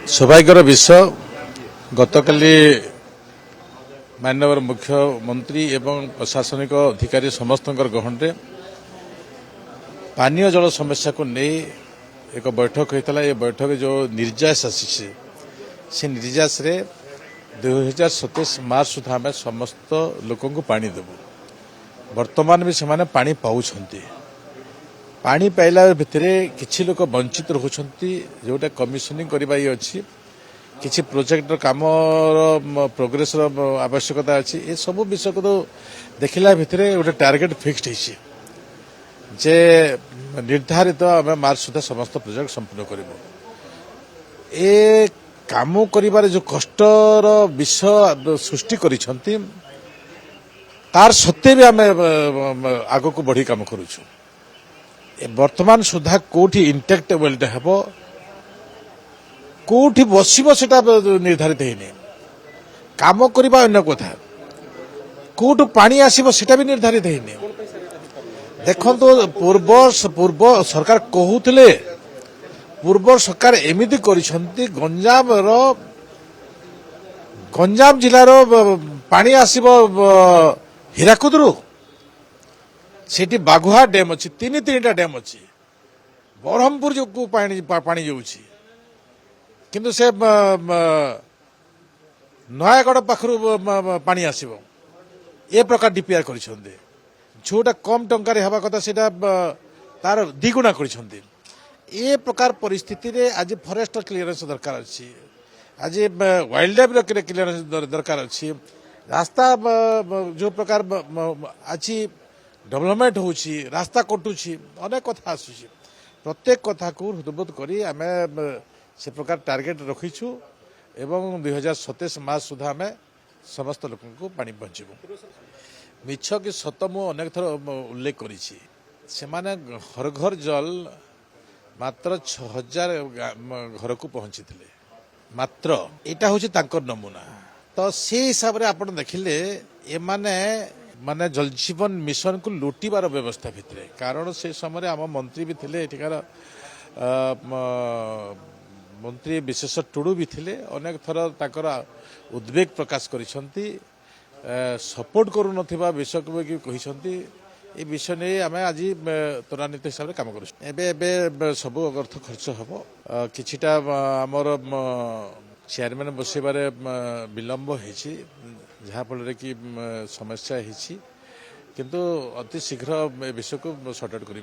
सौभाग्यर विषय गतकाली माननीय मुख्यमंत्री एवं प्रशासनिक अधिकारी समस्त गहणे पानीय जल समस्या को नहीं एक बैठक होता है। बैठक जो निर्यास आसी से निर्यास 2027 मार्च सुधा आम समस्त लोक पानी देवु। वर्तमान भी से पानी पाँच पानी पाइला भितर किछि लोक वंचित रोचंती जोटा कमिशनिंग करबा अछि किछि प्रोजेक्ट काम प्रोग्रेस आवश्यकता अछि। ए सब विषय को तो देखिला भितर गोटे टार्गेट फिक्स्ड है जे निर्धारित आम मार्च सुधा समस्त प्रोजेक्ट संपूर्ण करिबो। ए काम करिबार जो कष्टर विषय सृष्टि करिसंती तार सत्ते भी आम आगो को बढ़ी काम करूछु। वर्तमान सुधा कोठी इंटैक्ट वेल्ट हेब कोठी बसिब सेटा निर्धारित हैनी। काम करबा अन्य कथा कोठु पानी आसीब सेटा भी निर्धारित हैनी। देखंतु पूर्व सरकार कहूथिले पूर्व सरकार एमिति करिसंती गंजाम जिल्लार पानी आसीब हीराकुदरू सेठी बाघुआ डैम अच्छी तीन डैम अच्छी ब्रह्मपुर जो पानी जाऊँगी किंतु से नयागढ़ पाखर पानी आसब ए प्रकार डीपीआर कर जोटा कम टंकार हवा कथा से तार द्विगुणा कर प्रकार परिस्थिति रे आज फॉरेस्ट क्लीयरेंस दरकार अच्छी आज वाइल्ड लाइफ क्लीयरेंस दरकार अच्छी। रास्ता जो प्रकार अच्छी डेवलपमेंट होची रास्ता कटुची अनेक कथा आसुची प्रत्येक कथा को हृदयबोध करी आम से प्रकार टार्गेट रखीछु एवं 2027 मार्च सुधा आम समस्त लोक को पानी पहुंचबू। मिछ कि सत मु अनेक थर उल्लेख करी से माने घर घर जल मात्र 6000 घर को पहुंची मात्र एटा होची तांकर नमूना। तो से हिसाब रे आपण देखिले ए माने जल जीवन मिशन को लुटिबार व्यवस्था भितर कारण से समय आम मंत्री भी थिले एठिकार मंत्री विशेष टुडू भी थिले अनेक थर ताकर उद्वेग प्रकाश करिसंती सपोर्ट करू नथिबा विषय को कहिसंती। ए विषय नहीं आम आज त्वरान्वित हिसाब से काम करूँ। एबे सब अर्थ खर्च हम किछिटा आमर चेयरमैन बसैबार विलंब होइछि जहाँफल कि समस्या होती किंतु अति शीघ्र विषय को सर्ट आउट कर।